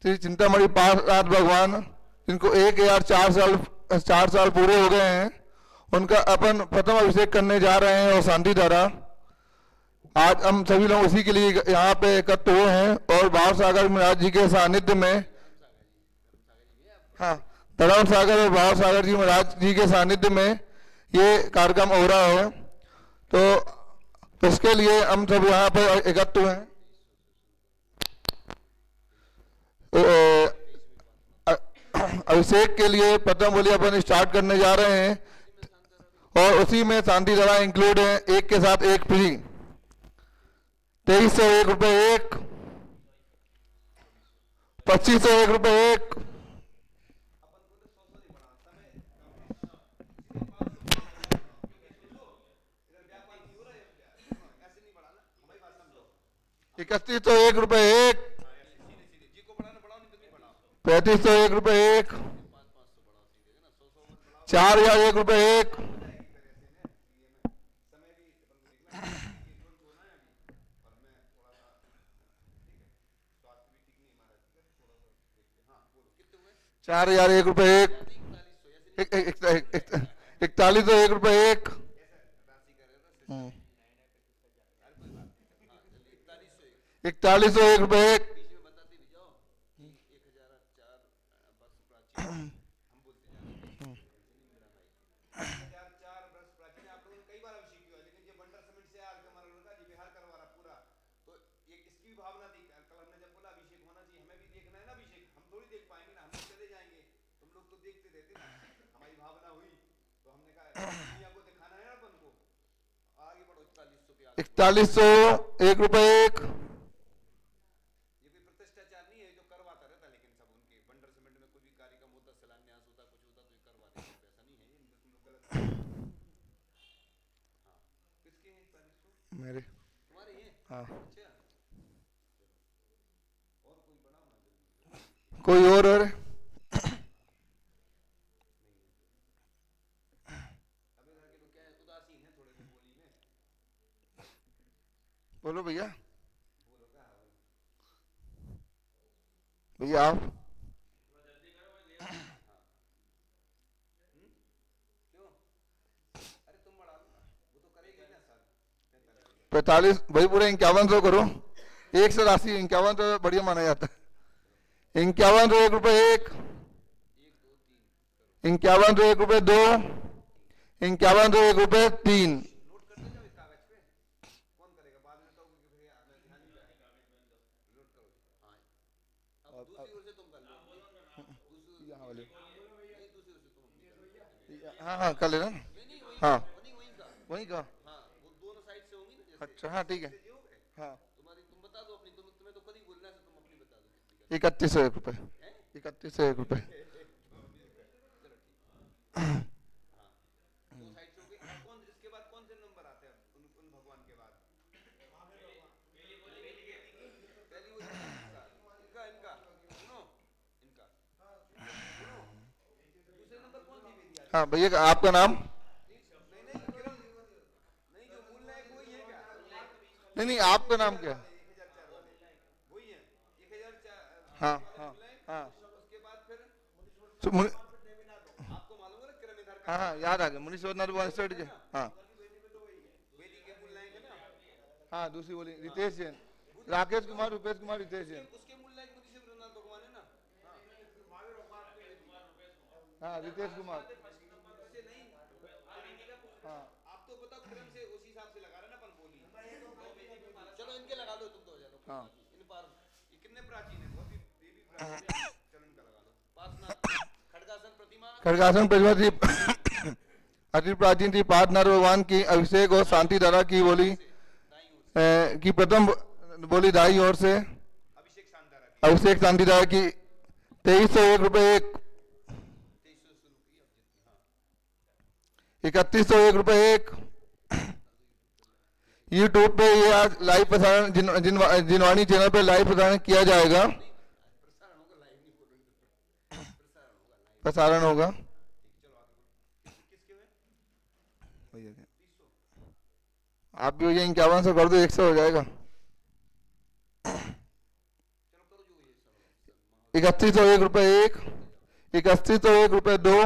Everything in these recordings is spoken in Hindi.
श्री चिंतामणि पार्षद भगवान, जिनको 1004 साल पूरे हो गए हैं, उनका अपन प्रथम अभिषेक करने जा रहे हैं और शांति द्वारा। आज हम सभी लोग उसी के लिए यहाँ पे एकत्र हुए हैं और भाव सागर महाराज जी के सानिध्य में, हाँ, धर्म सागर और भाव सागर जी महाराज जी के सानिध्य में ये कार्यक्रम हो रहा है। तो इसके लिए हम सब यहाँ पर एकत्र हुए हैं। अभिषेक के लिए प्रथम बोली अपन स्टार्ट करने जा रहे हैं और उसी में शांति दवा इंक्लूड है, एक के साथ एक फ्री। 2301 रुपए एक, 2501 रुपए एक, 3101 रुपए एक, 3501 रुपए एक, 4001 रुपए एक, 4001 रुपए एक, 4101 रुपए एक, 4101 रुपए एक, 4101 रुपए एक, 4101 मेरे, हाँ, कोई और बोलो भैया, भैया आप 45 भाई, पूरे 5100 करो, एक से राशि 5100 बढ़िया माना जाता है। 5101 रुपए एक, 5101 रुपए दो, 5101 रुपए तीन, हाँ हाँ कर लेना, हाँ वही का, अच्छा हाँ ठीक है, हाँ 3101 रुपए, 3101 रुपए, हाँ भैया आपका नाम? नहीं आपका नाम क्या? हाँ हाँ हाँ हाँ हाँ याद आ गया, मुनीष के, हाँ हाँ दूसरी बोली रितेश जैन, राकेश कुमार, रुपेश कुमार, रितेश जैन, हाँ रितेश कुमार, हाँ आप तो बताओ क्रम से उसी हिसाब से लगा रहे ना अपन बोली, चलो इनके लगा लो तुम तो, हाँ इन पर ये कितने प्राचीन है, बहुत ही देवी प्राचीन है, चलो इनका लगा लो। पार्श्वनाथ खड्गासन प्रतिमा, खड्गासन प्रतिमा अति प्राचीन थी पार्श्वनाथ भगवान की अभिषेक और शांति धारा की बोली की प्रथम बोली दाई ओर से अभिषेक शांति धारा की 2301 रुपए एक, 3101 रुपए एक। यूट्यूब पे ये आज लाइव प्रसारण जिनवाणी चैनल पे लाइव प्रसारण किया जाएगा, प्रसारण होगा। आप भी हो जाए 5100 कर दो, 100 हो जाएगा। 3101 रुपये 1, 3101 रुपये 2,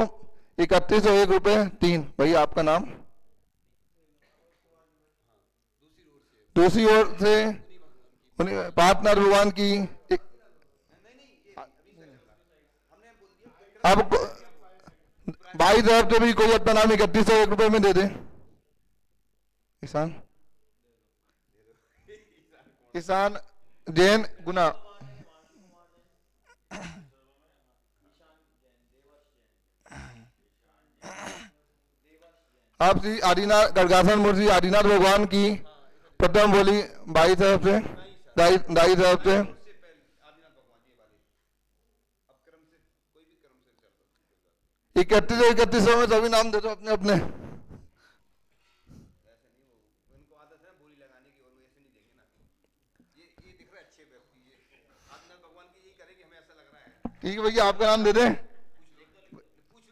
3101 रुपये 3। भैया आपका नाम? दूसरी ओर से पार्टनर भगवान की अब 22,000 तो भी कोई अपना नाम 3101 रुपये में दे दे। किसान जैन गुना। आप श्री आदिनाथ गढ़गासन मुर्शी आदिनाथ भगवान की प्रथम बोली 22,000 से 22,000 से 31,000 में सभी नाम दे दो अपने अपने। ठीक है भैया आपका नाम दे दें।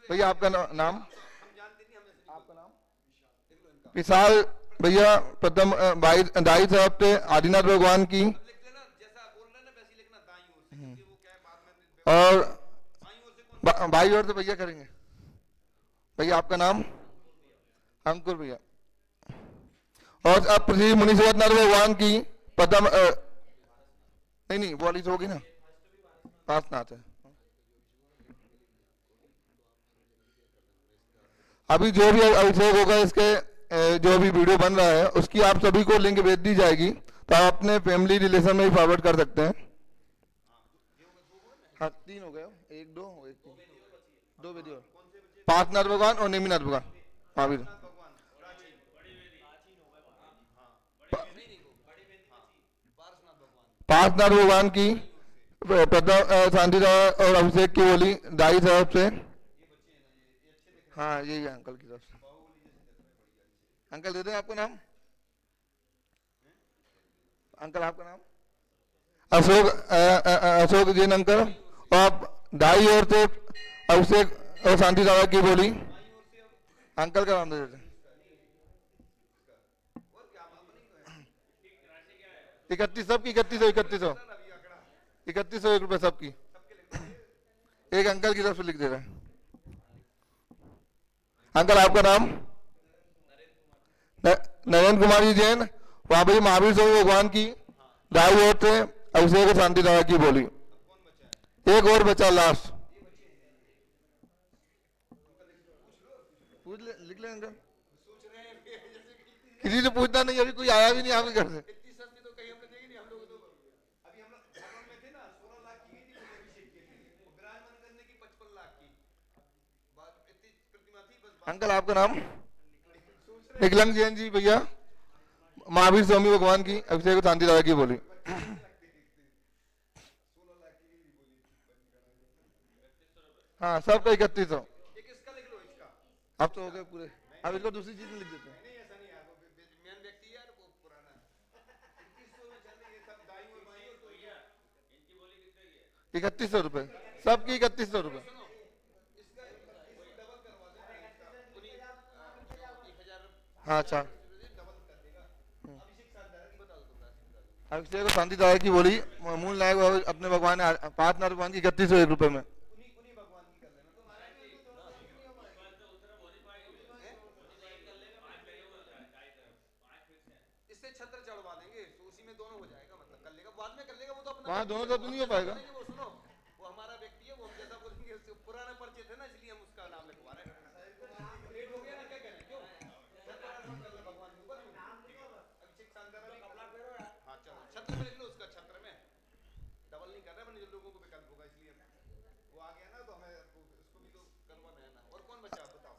भैया आपका नाम? आपका नाम? विशाल भैया प्रथम 22,000 पे आदिनाथ भगवान की। और बाई और से भैया करेंगे। भैया आपका नाम? अंकुर भैया। और अब श्री मुनीश्वरनाथ भगवान की प्रथम नहीं वाली तो होगी ना, पासनाथ है। अभी जो भी अभिषेक होगा इसके जो भी वीडियो बन रहा है उसकी आप सभी को लिंक भेज दी जाएगी, तो आप अपने फैमिली रिलेशन में ही फॉरवर्ड कर सकते हैं। हाँ 3 हो गए, 1 2 1 3 2 वीडियो। पार्शनाथ भगवान और नेमिनाथ भगवान महावीर। पार्शनाथ भगवान की प्रथम शांति और अभिषेक की बोली 22,000 से। हाँ यही है अंकल की तरफ से। अंकल दे दें आपका नाम? अंकल आपका नाम? अशोक जैन अंकल। और आप दाई ओर से अभिषेक और शांति दादा की बोली। अंकल का नाम दे देते। 31 सबकी 31,000 31,001 रुपये सबकी। एक अंकल की तरफ से लिख दे रहे हैं। अंकल आपका नाम? नरेंद्र कुमार जी जैन। वहां पर महावीर स्वामी भगवान की दाई ओर से अभिषेक और शांति दादा की बोली। एक और बचा लास्ट। लिख ले अंकल। किसी से पूछना नहीं, अभी कोई आया भी नहीं आपके घर से। अंकल आपका नाम? निकलंग जैन जी भैया। महावीर स्वामी भगवान की अभिषेक शांति दादा की बोली। हाँ सबका 3100। अब तो हो गए पूरे। अब इसको दूसरी चीज में लिख देते हैं। 3100 रुपये सबकी 3100 रुपये। हाँ अच्छा। अभिषेक और शांति दादा की बोली मूल नायक अपने भगवान पार्शनाथ भगवान की 3101 रुपये में। इससे छत्र चढ़वा देंगे तो उसी में दोनों हो जाएगा, मतलब कर लेगा, बाद में कर लेगा वो तो अपना। वहाँ दोनों तो नहीं हो पाएगा। वो सुनो, वो हमारा व्यक्ति है, वो हम जैसा बोलेंगे उससे पुराना परिचय थे ना, इसलिए हम उसका नाम लिखवा रहे हैं। लेट हो गया ना, क्या करें? क्यों भगवान के ऊपर अभिषेक शांति में कपड़ा फेरो यार। हाँ चलो छत्र में लिख लो, उसका छत्र में डबल नहीं कर रहे वरना लोगों को विकल्प होगा, इसलिए वो आ गया ना तो हमें उसको भी तो करवाना है ना। और कौन बचा बताओ?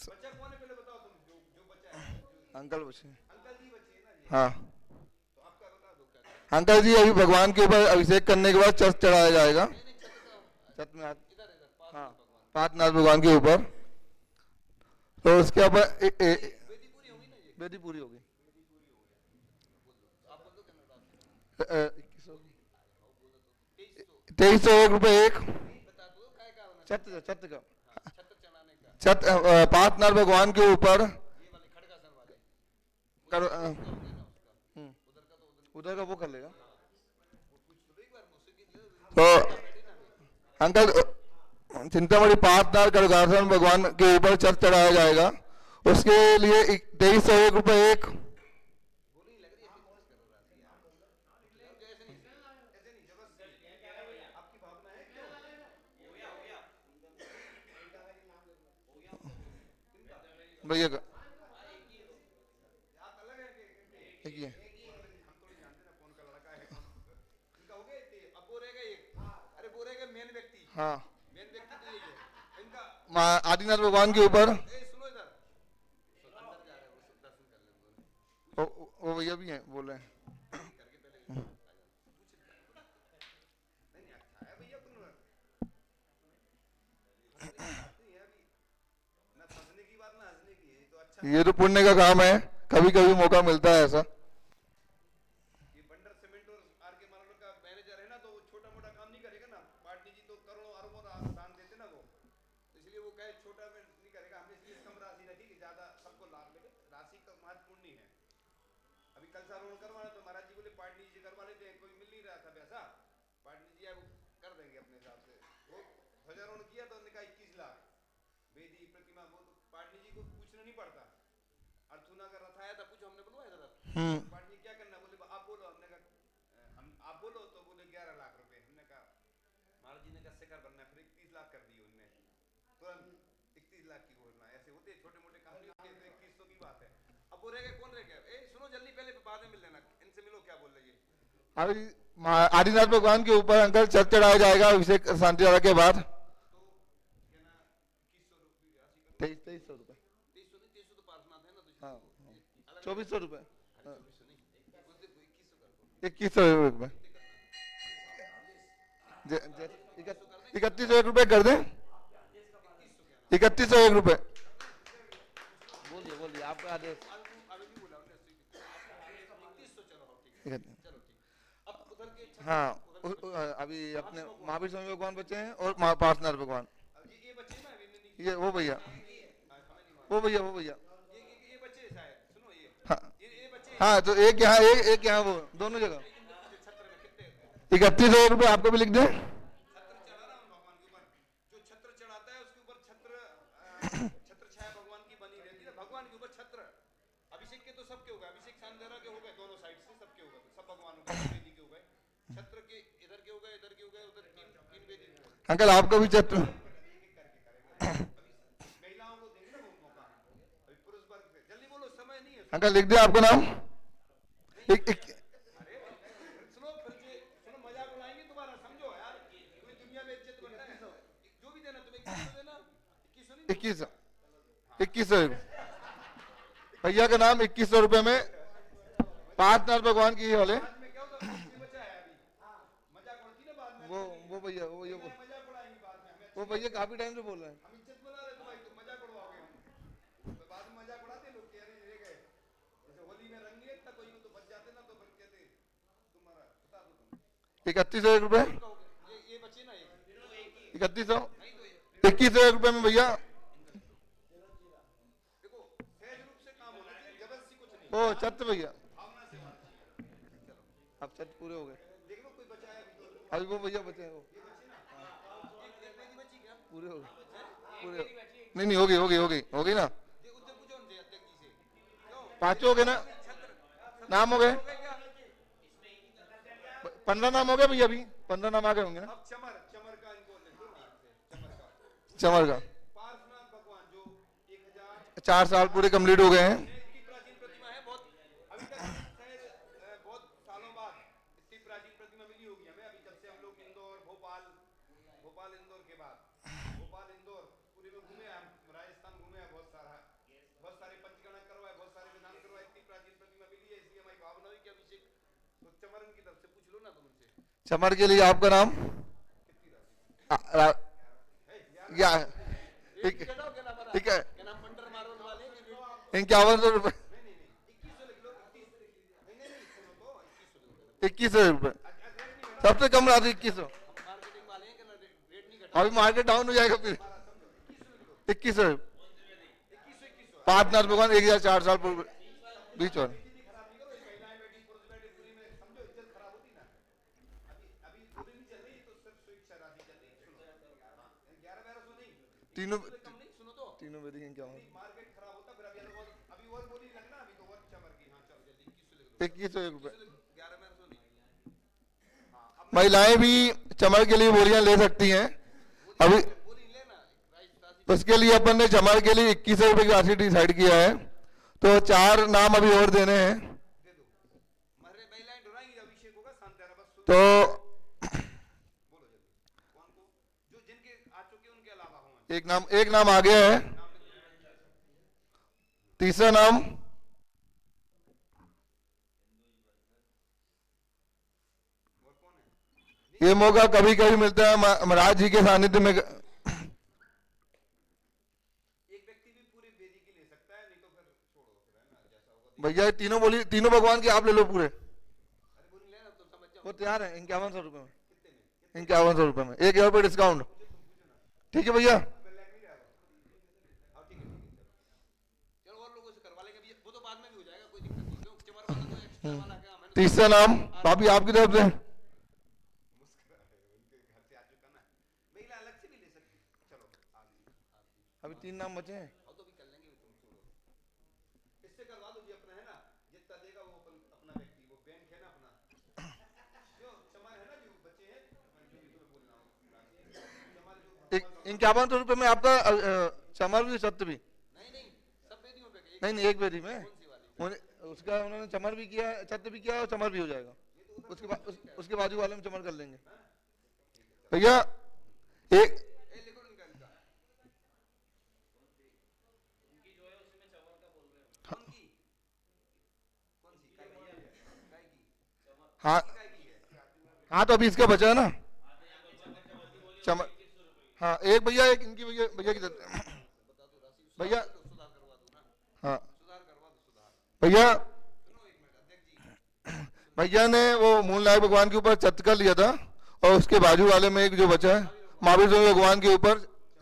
बच्चा कौन है पहले बताओ तुम, जो बचा है। अंकल बचे। अंकल जी बचे है ना जी। हाँ तो आपका बता दो क्या। अंकल जी अभी भगवान के ऊपर अभिषेक करने के बाद चर्च चढ़ाया जाएगा। छत में हाँ पार्शनाथ भगवान के ऊपर। तो उसके ऊपर वेदी पूरी होगी। 2301 रुपये एक। छत का छत पार्शनाथ भगवान के ऊपर उधर का वो कर लेगा। तो अंकल चिंतामणि पार्थनाथ गढ़गासन भगवान के ऊपर चर्च चढ़ाया जाएगा, उसके लिए 2301 रुपये एक। बोली लग रही है ऐसे नहीं जबरदस्ती आपकी भावना है क्यों हो गया भैया का बात अलग है कि एक ही है। हम थोड़ी जानते ना कौन का लड़का है इनका हो गया अब वो रहेगा एक अरे वो रहेगा मेन व्यक्ति हाँ, मेन व्यक्ति तो यही है इनका आदिनाथ भगवान के ऊपर ए सुनो इधर अंदर जा रहे हैं वो दर्शन कर लेंगे वो भैया भी हैं, बोल रहे हैं। करके पहले नहीं अच्छा है भैया तुम ना फंसने की बात ना हंसने की है तो अच्छा ये तो पुण्य का काम है, कभी कभी मौका मिलता है ऐसा। ये बंडर सीमेंट और आर के मार्बल का मैनेजर है ना तो वो छोटा मोटा काम नहीं करेगा ना पार्टी जी तो करोड़ों अरबों दान देते ना वो तो इसलिए वो कहे छोटा में नहीं करेगा हमने इसलिए कम राशि रखी कि ज्यादा सबको लाभ मिले राशि का महत्वपूर्ण नहीं है अभी कल सारों करवाना तो महाराज जी बोले पार्टी जी करवा लेते हैं कोई मिल नहीं रहा था पैसा पार्टी जी अब कर देंगे अपने हिसाब से वो ध्वजारोहण किया तो उन्होंने कहा 21 लाख वेदी प्रतिमा वो तो पार्टी जी को पूछना नहीं पड़ता अर्थुना का रथ आया था पूछो हमने बनवाया था रथ पार्टी जी क्या करना बोले आप बोलो हमने कहा हम आप बोलो तो बोले 11 लाख रुपए हमने कहा महाराज जी ने कहा शिखर बनना है फिर 31 लाख कर दिए उनने तुरंत 31 लाख की घोषणा ऐसे होते छोटे मोटे काम नहीं होते 2100 की बात है अब वो रह गए कौन रह गया ए सुनो जल्दी पहले बाद में मिल लेना इनसे मिलो क्या बोल रही है अभी आदिनाथ भगवान के ऊपर अंकल चर्च चढ़ाया जाएगा अभिषेक शांति वाला के बाद। तो क्या ना 2100 रुपये राशि का 2300 2300 तो पार्श्वनाथ है ना तो हाँ, अलग 2400 रुपये, 2400 नहीं बोलते 2100 रुपये कर दें। 3101 रुपये। बोलिए बोलिए आपका आदेश। अभी भी बोला उन्होंने 2100 चलो ठीक है चलो ठीक अब उधर के हाँ, अभी अपने महावीर स्वामी भगवान बचे हैं और पार्थनाथ भगवान। ये बच्चे ना ये वो भैया वो भैया ये बच्चे शायद सुनो ये हाँ, ये बच्चे हाँ तो एक यहाँ एक यहाँ वो दोनों जगह छत्र में कितने 3101 रुपये आपको भी लिख दें। छत्र चढ़ा ना भगवान के ऊपर जो छत्र चढ़ाता है उसके ऊपर छत्र छाया भगवान की बनी रहती है भगवान के ऊपर छत्र अभिषेक के तो सबके हो गए अभिषेक शानदारा के हो गए दोनों साइड से सबके हो गए सब भगवानों के वेदी के हो गए छत्र के इधर के हो गए इधर के हो गए उधर तीन वेदी अंकल आपको भी छत्र महिलाओं को देंगे ना वो मौका अभी पुरुष वर्ग से जल्दी बोलो समय नहीं है अंकल लिख दिया आपका नाम। एक अरे सुनो सुनो मजाक उड़ाएंगे तुम्हारा समझो यार पूरी दुनिया में इज्जत बनना है जो भी देना तुम्हें 2100 देना 2100 नहीं 2100 भैया का नाम 2100 रुपये में पार्थनाथ भगवान की वाले बाद में क्या होता है बचा है अभी मजाक उड़ती ना बाद में वो भैया मजाक उड़ाएंगे बाद में हमें वो भैया काफी टाइम से बोल रहे हैं। हम इज्जत बना रहे तो भाई तुम मजाक उड़वाओगे हम तो बाद में मजाक उड़ाते लोग कह रहे रह गए जैसे होली में रंग लिया था कोई तो बच जाते ना तो फिर कहते तुम्हारा बता दो तुम 3101 रुपये ये बचे ना ये 3100 नहीं तो 2101 रुपये में भैया देखो सहज रूप से काम होना चाहिए जबरदस्ती कुछ नहीं ओ छत्र भैया भावना से होना चाहिए अब छत्र पूरे हो गए देखो कोई बचाया अभी तो अभी वो भैया बचे हैं वो ये बच्चे ना एक वेदी बची क्या पूरे हो गए पूरे नहीं होगी ना ये उधर पूछो उनसे अध्यक्ष जी से क्यों पांचों हो गए ना नाम हो गए हो गए क्या 15 नाम हो गए भैया अभी 15 नाम आ गए होंगे ना अब चमर का इनको लिख दो नाम से चमर का पार्श्वनाथ भगवान जो 1000 4 साल पूरे कंप्लीट हो गए हैं। इतनी प्राचीन प्रतिमा है बहुत अभी तक शायद बहुत सालों बाद इतनी प्राचीन प्रतिमा मिली होगी हमें अभी जब से हम लोग इंदौर भोपाल इंदौर के बाद भोपाल इंदौर पूरे में घूमे हम राजस्थान घूमे हैं बहुत सारे पंचगणना करवाए बहुत सारे विधान करवाए इतनी प्राचीन प्रतिमा मिली है इसलिए हमारी भावना हुई कि अभिषेक तो चमरन की तरफ से पूछ लो ना तुम उनसे चमर के लिए आपका नाम कितनी राशि या ठीक है ठीक है क्या नाम पंडर मारवन वाले 5100 रुपये नहीं 2100 लिख लो 21 नहीं सुनो तो 2100 रुपये सबसे कम राशि 2100 मार्केटिंग वाले हैं कि रेट नहीं घटा अभी मार्केट डाउन हो जाएगा फिर 2100 2100 पार्थनाथ भगवान 1004 साल पूर्व बीच और खराब नहीं करो महिलाएं बैठी पुरुष बैठे पूरी में समझो इज्जत खराब होती ना अभी पूरी नहीं चल रही तो सिर्फ स्वेच्छा राशि चल रही सुनो तीनों कम नहीं, सुनो तो तीनों वेदी हैं क्या मार्केट खराब होता फिर अभी और बोली लगना, अभी तो और चमर की। हाँ चलो जल्दी 2100 लिख दो, 2101 रुपये। 11 नहीं। हाँ अब महिलाएं भी चमड़ के लिए बोलियां ले सकती हैं। अभी बोली लेना राइस राशि उसके लिए अपन ने चमड़ के लिए 2100 रुपये की राशि डिसाइड किया है, तो 4 नाम अभी और देने हैं। दे दो। महिलाएं डराएंगी, अभिषेक होगा शांत रहना बस। तो बोलो जल्दी कौन को, जो जिनके आ चुके उनके अलावा हो। एक नाम आ गया है। नाम लिख दो। तीसरा नाम और कौन है? ये मौका कभी कभी मिलता है महाराज जी के सानिध्य में। एक व्यक्ति भी पूरी वेदी की ले सकता है, नहीं तो फिर छोड़ो, फिर है ना जैसा होगा। भैया ये तीनों बोली, तीनों भगवान के आप ले लो पूरे। अरे बोली लेना तो समझ जाओ वो तैयार है 5100 रुपये में। कितने में। 5100 रुपये में 1000 रुपये डिस्काउंट। ठीक है भैया। मैं लैग नहीं रहा हाँ ठीक है चलो और लोगों से करवा लेंगे अभी, वो तो बाद में भी हो जाएगा, कोई दिक्कत नहीं। क्यों चमर वाला तो एक्स्ट्रा वाला क्या मैंने तीसरा नाम भाभी आपकी तरफ से। मुस्कुरा है, उनके घर से आ चुका ना। महिला अलग से भी ले सकती। चलो अभी 3 नाम बचे हैं। और तो भी कर लेंगे, तुम छोड़ो। इससे करवा दो जी अपना, है ना जितना देगा वो अपना व्यक्ति, वो बैंक है ना अपना, जो चमर है ना, जो बच्चे हैं जो भी तुम्हें बोलना हो चमर जो 5100 रुपये में आपका चमर भी सत्य भी। नहीं सब वेदियों पे नहीं नहीं एक वेदी में उसका उन्होंने चमर भी किया, सत्य भी किया और चमर भी हो जाएगा। उसके बाद उसके बाजू वाले में चमर कर लेंगे भैया। एक लिखो इनका इनका उनकी जो है उसमें चमर का बोल रहे हो कौन सी काय की हाँ काय की है। हाँ तो अभी इसका बचा है ना चमर। हाँ एक भैया एक इनकी भैया भैया की तरफ भैया। सुधार करवा दो ना, हाँ सुधार करवा दो सुधार। भैया सुनो एक मिनट अध्यक्ष जी, भैया ने वो मूल नायक भगवान के ऊपर छत कर लिया था और उसके बाजू वाले में एक जो बचा है महावीर स्वामी भगवान के ऊपर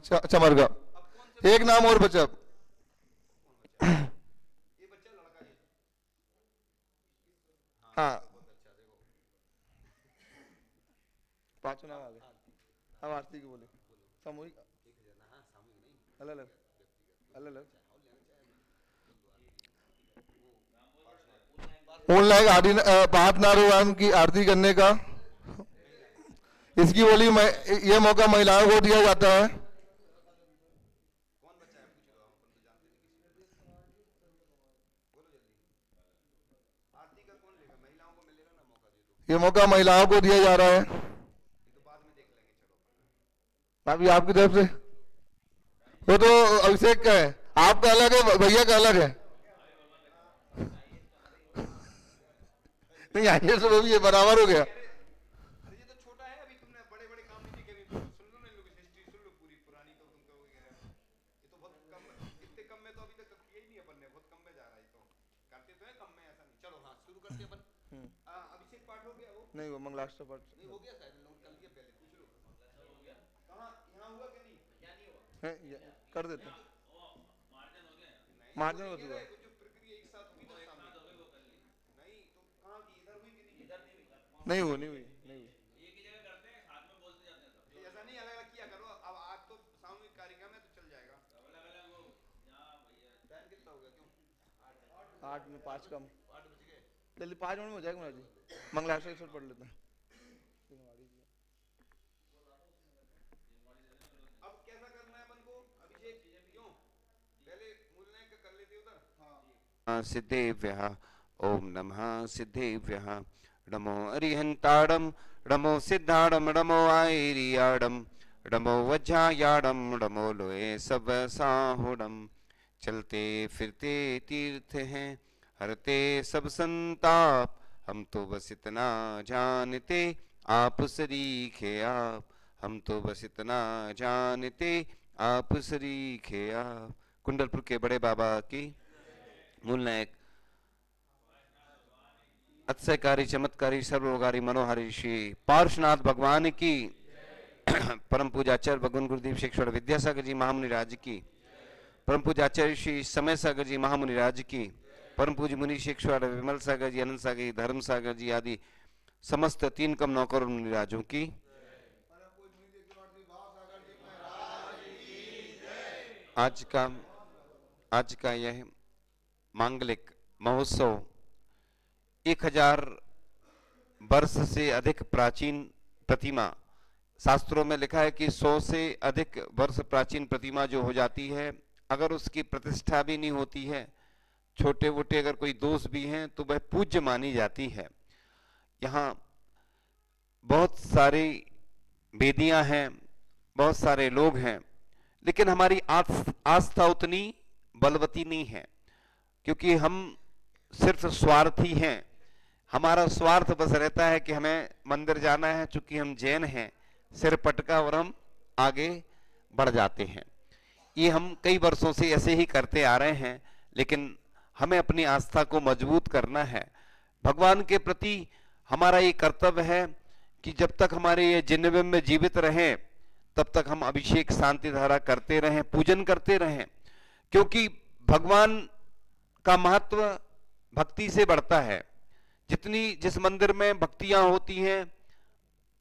चमर का एक नाम और बचा। ये बच्चा लड़का ये हाँ बहुत अच्छा देखो 5 नाम आ गए। अब आरती की बोले सामूहिक हाँ सामूहिक नहीं अलग अलग अलग अलग मूल नायक आदि पाठ नारायण की आरती करने का इसकी बोली ये मौका महिलाओं को दिया जाता है। कौन बच्चा है पूछ लो, अपन तो जानते नहीं किसी को। बोलो जल्दी आरती का कौन लेगा, महिलाओं को मिलेगा ना मौका, दे दो। ये मौका महिलाओं को दिया जा रहा है। ये तो बाद में देख लेंगे चलो। अभी आपकी तरफ से वो तो अभिषेक का है, आपका अलग है भैया का अलग है। नहीं आइए तो भी ये बराबर हो गया। अरे ये तो छोटा है, अभी तुमने बड़े बड़े काम नहीं देखे, अभी सुन लो ना इन लोगों की हिस्ट्री सुन लो पूरी पुरानी, तो तुम कहोगे यार ये तो बहुत कम, इतने कम में तो अभी तक किया ही नहीं अपन ने, बहुत कम में जा रहा है। तो करते तो है कम में, ऐसा नहीं। चलो हाँ शुरू करते अपन। अभिषेक पाठ हो गया वो नहीं वो मंगलाष्टक पाठ नहीं हो गया शायद, लोग कल के पहले पूछ लो हो गया कहाँ, यहाँ हुआ कि नहीं, यहाँ नहीं हुआ है कर देते हैं। मार्जिन मार्जिन जो होगा प्रक्रिया एक साथ हुई ना सामने नहीं, तो कहाँ की इधर हुई कि नहीं, इधर नहीं हुई, नहीं हुई नहीं हुई नहीं हुई। एक ही जगह करते हैं साथ में बोलते जाते हैं सब, ऐसा नहीं अलग अलग किया करो। अब आज तो सामूहिक कार्यक्रम है तो चल जाएगा, अलग अलग हो यहाँ भैया। टाइम कितना हो गया, क्यों 8 में 5 कम 8 बज गए। जल्दी 5 मिनट में हो जाएगा महाराज जी। मंगलाष्टक एक पढ़ लेते हैं। अब कैसा करना है अपन को अभिषेक, क्यों पहले मूल नायक का कर लेते उधर। हाँ सिद्धेभ्यः ओम नमः सिद्धेभ्यः नमो अरिहंताड़म नमो सिद्धाड़म नमो आयरियाड़म नमो वज्रायाड़म नमो लोए सब साहुड़म। चलते फिरते तीर्थ हैं हरते सब संताप, हम तो बस इतना जानते आप सरीखे आप, हम तो बस इतना जानते आप सरीखे आप। कुंडलपुर के बड़े बाबा की मूल नायक अत्सयकारी चमत्कारी सर्वोपकारी मनोहारी श्री पार्श्वनाथ भगवान की परम पूजाचार्य भगवान गुरुदेव शिक्षण विद्यासागर जी महामुनि राज की, परम पूजाचार्य श्री समय सागर जी महामुनि राज की, परम पूज्य मुनि शिक्षण विमल सागर जी, अनंत सागर जी, धर्म सागर जी आदि समस्त 3 कम 9 करोड़ मुनि राजों की। आज का यह मांगलिक महोत्सव 1000 वर्ष से अधिक प्राचीन प्रतिमा, शास्त्रों में लिखा है कि 100 से अधिक वर्ष प्राचीन प्रतिमा जो हो जाती है, अगर उसकी प्रतिष्ठा भी नहीं होती है, छोटे मोटे अगर कोई दोष भी हैं, तो वह पूज्य मानी जाती है। यहाँ बहुत सारी वेदियां हैं, बहुत सारे लोग हैं, लेकिन हमारी आस्था उतनी बलवती नहीं है, क्योंकि हम सिर्फ स्वार्थी हैं। हमारा स्वार्थ बस रहता है कि हमें मंदिर जाना है, चूंकि हम जैन हैं, सिर पटका और हम आगे बढ़ जाते हैं। ये हम कई वर्षों से ऐसे ही करते आ रहे हैं, लेकिन हमें अपनी आस्था को मजबूत करना है। भगवान के प्रति हमारा ये कर्तव्य है कि जब तक हमारे ये जिन्नवे में जीवित रहें, तब तक हम अभिषेक शांति धारा करते रहें, पूजन करते रहें, क्योंकि भगवान का महत्व भक्ति से बढ़ता है। जिस मंदिर में भक्तियां होती हैं,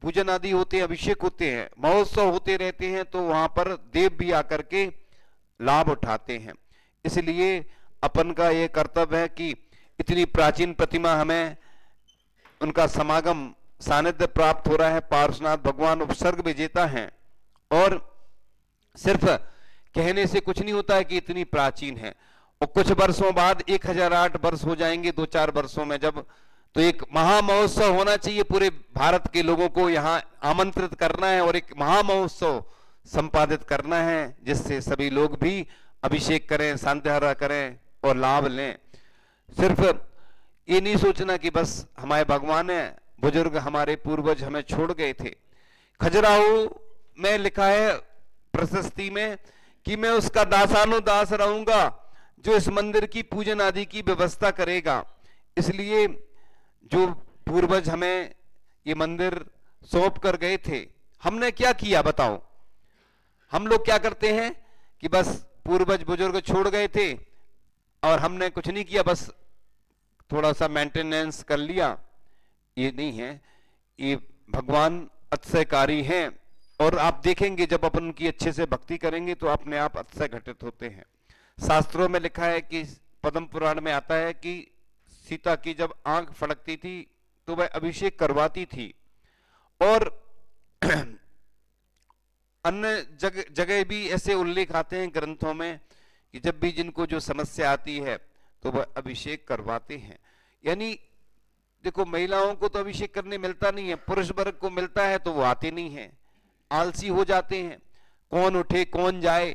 पूजन आदि होते हैं, अभिषेक होते हैं, महोत्सव होते रहते हैं, तो वहां पर देव भी आकर के लाभ उठाते हैं। इसलिए अपन का ये कर्तव्य है कि इतनी प्राचीन प्रतिमा हमें उनका समागम सानिध्य प्राप्त हो रहा है। पार्श्वनाथ भगवान उपसर्ग विजेता हैं, और सिर्फ कहने से कुछ नहीं होता है कि इतनी प्राचीन है। और कुछ वर्षों बाद 1008 वर्ष हो जाएंगे, 2-4 वर्षों में जब, तो एक महामहोत्सव होना चाहिए। पूरे भारत के लोगों को यहाँ आमंत्रित करना है और एक महामहोत्सव संपादित करना है, जिससे सभी लोग भी अभिषेक करें, शांतिहारा करें और लाभ लें। सिर्फ ये नहीं सोचना कि बस हमारे भगवान है, बुजुर्ग हमारे पूर्वज हमें छोड़ गए थे। खजुराहो में लिखा है प्रशस्ति में कि मैं उसका दासानुदास रहूंगा जो इस मंदिर की पूजन आदि की व्यवस्था करेगा। इसलिए जो पूर्वज हमें ये मंदिर सौंप कर गए थे, हमने क्या किया बताओ? हम लोग क्या करते हैं कि बस पूर्वज बुजुर्ग छोड़ गए थे और हमने कुछ नहीं किया, बस थोड़ा सा मेंटेनेंस कर लिया। ये नहीं है, ये भगवान अतिशयकारी हैं, और आप देखेंगे जब अपन उनकी अच्छे से भक्ति करेंगे तो अपने आप अतिशय घटित होते हैं। शास्त्रों में लिखा है कि पद्म पुराण में आता है कि सीता की जब आंख फड़कती थी तो वह अभिषेक करवाती थी, और अन्य जगह भी ऐसे उल्लेख आते हैं ग्रंथों में कि जब भी जिनको जो समस्या आती है तो वह अभिषेक करवाते हैं। यानी देखो, महिलाओं को तो अभिषेक करने मिलता नहीं है, पुरुष वर्ग को मिलता है तो वो आते नहीं है, आलसी हो जाते हैं। कौन उठे कौन जाए,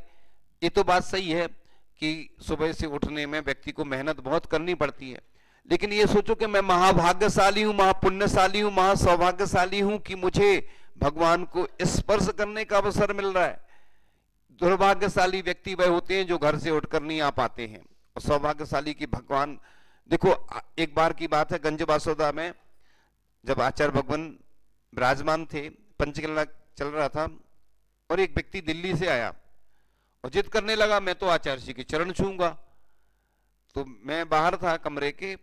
ये तो बात सही है कि सुबह से उठने में व्यक्ति को मेहनत बहुत करनी पड़ती है, लेकिन ये सोचो कि मैं महाभाग्यशाली हूं, महापुण्यशाली हूं, महासौभाग्यशाली हूं कि मुझे भगवान को स्पर्श करने का अवसर मिल रहा है। दुर्भाग्यशाली व्यक्ति वह होते हैं जो घर से उठकर नहीं आ पाते हैं, और सौभाग्यशाली की भगवान। देखो, एक बार की बात है, गंज बासोदा में जब आचार्य भगवान विराजमान थे, पंचकला चल रहा था, और एक व्यक्ति दिल्ली से आया और जिद करने लगा मैं तो आचार्य जी के चरण छूंगा। तो मैं बाहर था कमरे के,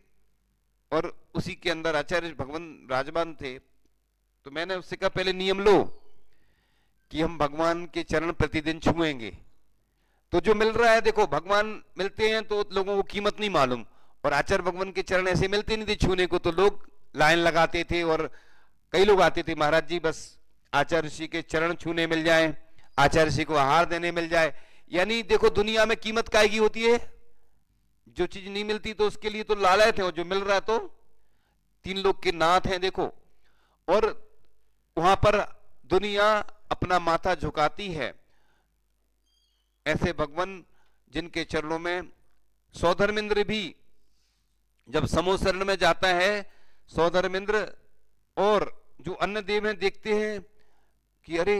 और उसी के अंदर आचार्य भगवान विराजमान थे। तो मैंने उससे कहा पहले नियम लो कि हम भगवान के चरण प्रतिदिन छुएंगे। तो जो मिल रहा है, देखो भगवान मिलते हैं तो लोगों को कीमत नहीं मालूम, और आचार्य भगवान के चरण ऐसे मिलते नहीं थे छूने को, तो लोग लाइन लगाते थे, और कई लोग आते थे, महाराज जी बस आचार्य जी के चरण छूने मिल जाए, आचार्य जी को आहार देने मिल जाए। यानी देखो, दुनिया में कीमत काय की होती है? जो चीज नहीं मिलती तो उसके लिए तो लालच है, और जो मिल रहा है तो 3 लोग के नाथ हैं देखो। और वहां पर दुनिया अपना माथा झुकाती है। ऐसे भगवान जिनके चरणों में सौधर्मेंद्र भी जब समूह शरण में जाता है, सौधर्मेंद्र और जो अन्य देव हैं देखते हैं कि अरे,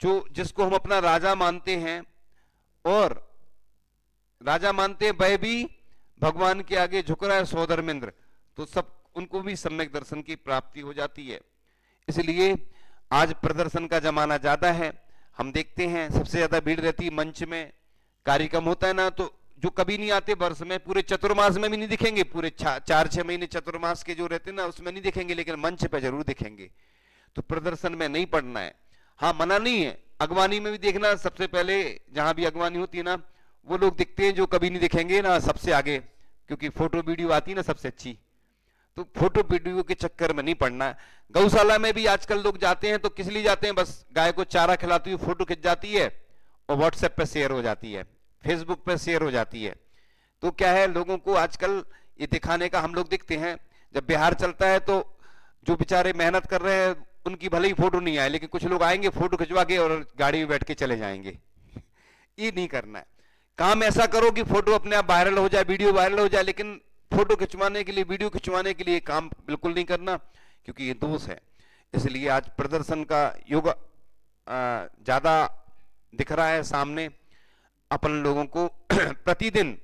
जो जिसको हम अपना राजा मानते हैं और राजा मानते हैं, वह भी भगवान के आगे झुक रहा है सौधर्मेंद्र, तो सब उनको भी सम्यक दर्शन की प्राप्ति हो जाती है। इसलिए आज प्रदर्शन का जमाना ज्यादा है, हम देखते हैं सबसे ज्यादा भीड़ रहती है मंच में। कार्यक्रम होता है ना, तो जो कभी नहीं आते वर्ष में, पूरे चतुर्मास में भी नहीं दिखेंगे, पूरे 4-6 महीने चतुर्मास के जो रहते हैं ना उसमें नहीं दिखेंगे, लेकिन मंच पे जरूर दिखेंगे। तो प्रदर्शन में नहीं पढ़ना है। हाँ, मना नहीं है अगवानी में भी देखना, सबसे पहले जहां भी अगवानी होती है ना, वो लोग दिखते हैं जो कभी नहीं दिखेंगे ना सबसे आगे, क्योंकि फोटो वीडियो आती है ना सबसे अच्छी। तो फोटो वीडियो के चक्कर में नहीं पड़ना है। गौशाला में भी आजकल लोग जाते हैं तो किस लिए जाते हैं, बस गाय को चारा खिलाती हुई फोटो खिंच जाती है और व्हाट्सएप पे शेयर हो जाती है, फेसबुक पे शेयर हो जाती है। तो क्या है, लोगों को आजकल ये दिखाने का, हम लोग दिखते हैं जब बिहार चलता है तो जो बेचारे मेहनत कर रहे हैं उनकी भले ही फोटो नहीं आए, लेकिन कुछ लोग आएंगे फोटो खिंचवा के और गाड़ी में बैठ के चले जाएंगे। ये नहीं करना है। काम ऐसा करो कि फोटो अपने आप वायरल हो जाए, वीडियो वायरल हो जाए, लेकिन फोटो खिंचवाने के लिए, वीडियो खिंचवाने के लिए काम बिल्कुल नहीं करना, क्योंकि ये दोष है। इसलिए आज प्रदर्शन का युग ज्यादा दिख रहा है सामने। अपन लोगों को प्रतिदिन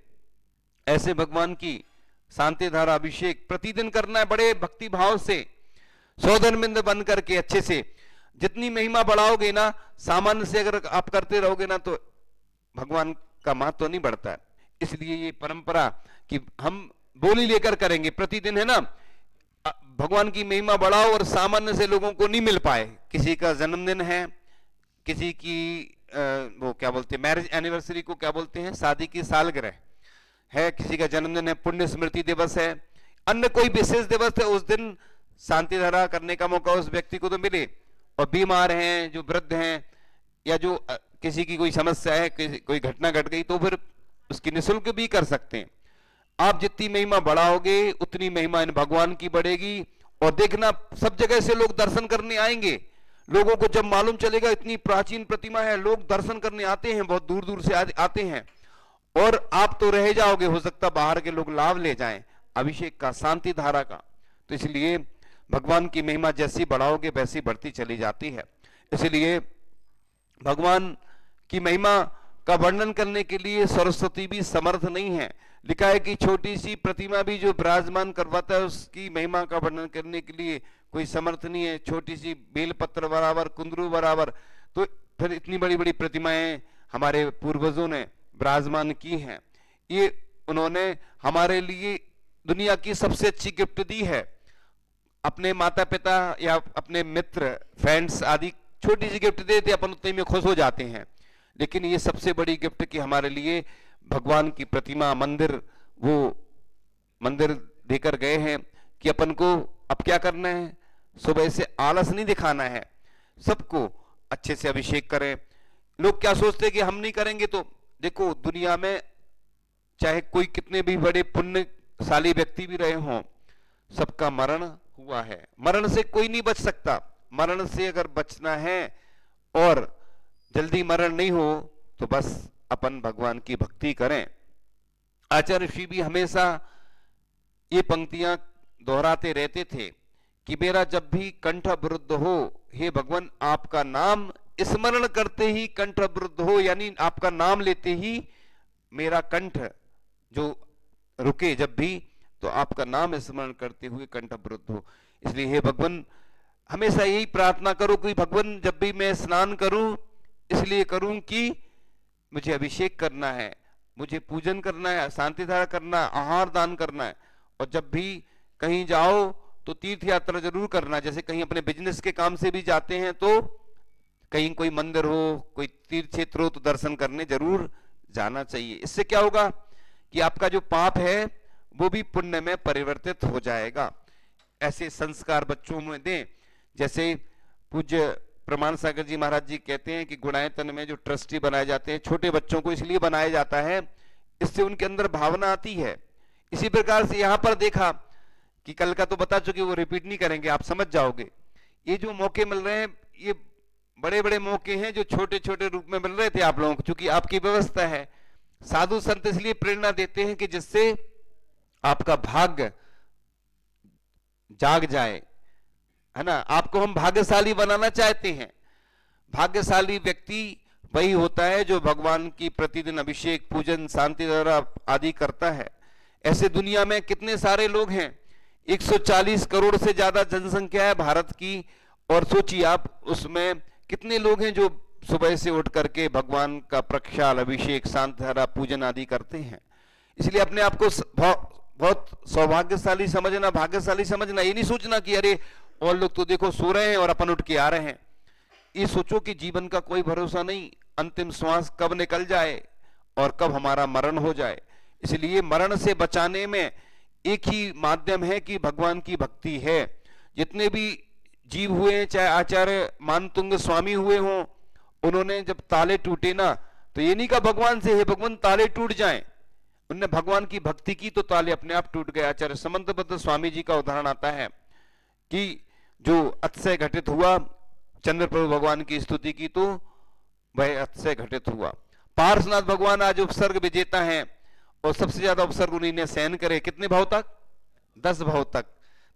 ऐसे भगवान की शांति धारा अभिषेक प्रतिदिन करना है, बड़े भक्ति भाव से, सौधर्मिंद बन करके अच्छे से। जितनी महिमा बढ़ाओगे ना, सामान्य से अगर आप करते रहोगे ना, तो भगवान का महत्व तो नहीं बढ़ता है। इसलिए ये परंपरा कि हम बोली लेकर करेंगे प्रतिदिन, है ना, भगवान की महिमा बढ़ाओ और सामान्य से लोगों को नहीं मिल पाए। किसी का जन्मदिन है, किसी की वो क्या बोलते हैं, मैरिज एनिवर्सरी को क्या बोलते हैं, शादी की सालगिरह है, किसी का जन्मदिन है, पुण्य स्मृति दिवस है, अन्य कोई विशेष दिवस है, उस दिन शांति धारा करने का मौका उस व्यक्ति को तो मिले। और बीमार हैं, जो वृद्ध हैं, या जो किसी की कोई समस्या है, कोई घटना घट गई, तो फिर उसकी निःशुल्क भी कर सकते हैं। आप जितनी महिमा बढ़ाओगे उतनी महिमा इन भगवान की बढ़ेगी। और देखना, सब जगह से लोग दर्शन करने आएंगे। लोगों को जब मालूम चलेगा इतनी प्राचीन प्रतिमा है, लोग दर्शन करने आते हैं, बहुत दूर दूर से आते हैं। और आप तो रह जाओगे, हो सकता बाहर के लोग लाभ ले जाएं अभिषेक का, शांति धारा का। तो इसलिए भगवान की महिमा जैसी बढ़ाओगे वैसी बढ़ती चली जाती है। इसलिए भगवान की महिमा का वर्णन करने के लिए सरस्वती भी समर्थ नहीं है। लिखा है कि छोटी सी प्रतिमा भी जो विराजमान करवाता है, उसकी महिमा का वर्णन करने के लिए कोई समर्थ नहीं है। छोटी सी बेलपत्र बराबर, कुंदरू बराबर, तो फिर इतनी बड़ी बड़ी प्रतिमाएं हमारे पूर्वजों ने विराजमान की हैं। ये उन्होंने हमारे लिए दुनिया की सबसे अच्छी गिफ्ट दी है। अपने माता पिता या अपने मित्र, फ्रेंड्स आदि छोटी सी गिफ्ट देते, अपन उतने में खुश हो जाते हैं। लेकिन ये सबसे बड़ी गिफ्ट कि हमारे लिए भगवान की प्रतिमा, मंदिर, वो मंदिर देकर गए हैं कि अपन को अब क्या करना है, सुबह से आलस नहीं दिखाना है, सबको अच्छे से अभिषेक करें। लोग क्या सोचते हैं कि हम नहीं करेंगे, तो देखो दुनिया में चाहे कोई कितने भी बड़े पुण्यशाली व्यक्ति भी रहे हों, सबका मरण हुआ है। मरण से कोई नहीं बच सकता। मरण से अगर बचना है और जल्दी मरण नहीं हो, तो बस अपन भगवान की भक्ति करें। आचार्य श्री भी हमेशा ये पंक्तियां दोहराते रहते थे कि मेरा जब भी कंठ अवरुद्ध हो, हे भगवान आपका नाम स्मरण करते ही कंठ अवरुद्ध हो, यानी आपका नाम लेते ही मेरा कंठ जो रुके, जब भी तो आपका नाम स्मरण करते हुए कंठ अवरुद्ध हो। इसलिए हे भगवान हमेशा यही प्रार्थना करो कि भगवान जब भी मैं स्नान करूं, इसलिए करूं कि मुझे अभिषेक करना है, मुझे पूजन करना है, शांति धारा करना है, आहार दान करना है। और जब भी कहीं जाओ तो तीर्थ यात्रा जरूर करना। जैसे कहीं अपने बिजनेस के काम से भी जाते हैं तो कहीं कोई मंदिर हो, कोई तीर्थ क्षेत्र हो, तो दर्शन करने जरूर जाना चाहिए। इससे क्या होगा कि आपका जो पाप है वो भी पुण्य में परिवर्तित हो जाएगा। ऐसे संस्कार बच्चों में दें। जैसे पूज्य प्रमाण सागर जी महाराज जी कहते हैं कि गुणायतन में जो ट्रस्टी बनाए जाते हैं, छोटे बच्चों को इसलिए बनाया जाता है, इससे उनके अंदर भावना आती है। इसी प्रकार से यहां पर देखा कि कल का तो बता चुके, वो रिपीट नहीं करेंगे, आप समझ जाओगे। ये जो मौके मिल रहे हैं, ये बड़े बड़े मौके हैं जो छोटे छोटे रूप में मिल रहे थे आप लोगों को, क्योंकि आपकी व्यवस्था है। साधु संत इसलिए प्रेरणा देते हैं कि जिससे आपका भाग्य जाग जाए, है ना। आपको हम भाग्यशाली बनाना चाहते हैं। भाग्यशाली व्यक्ति वही होता है जो भगवान की प्रतिदिन अभिषेक, पूजन, शांति धारा आदि करता है। ऐसे दुनिया में कितने सारे लोग हैं, 140 करोड़ से ज्यादा जनसंख्या है भारत की। और सोचिए आप, उसमें कितने लोग हैं जो सुबह से उठ करके भगवान का प्रक्षाल, अभिषेक, शांति धारा, पूजन आदि करते हैं। इसलिए अपने आप को बहुत सौभाग्यशाली समझना, भाग्यशाली समझना। ये नहीं सोचना कि अरे और लोग तो देखो सो रहे हैं और अपन उठ के आ रहे हैं। ये सोचो कि जीवन का कोई भरोसा नहीं, अंतिम श्वास कब निकल जाए और कब हमारा मरण हो जाए। इसलिए मरण से बचाने में एक ही माध्यम है कि भगवान की भक्ति है। जितने भी जीव हुए, चाहे आचार्य मानतुंग स्वामी हुए हों, उन्होंने जब ताले टूटे ना, तो ये नहीं कहा भगवान से, हे भगवान ताले टूट जाएं। उन्होंने भगवान की भक्ति की तो ताले अपने आप टूट गए। आचार्य समंतबद्ध स्वामी जी का उदाहरण आता है कि जो अतिशय घटित हुआ, चंद्र प्रभु भगवान की स्तुति की तो वह अतिशय घटित हुआ। पार्श्वनाथ भगवान आज उपसर्ग विजेता हैं और सबसे ज्यादा उपसर्ग उन्हीं ने सहन करे। कितने भाव तक? 10 भाव तक।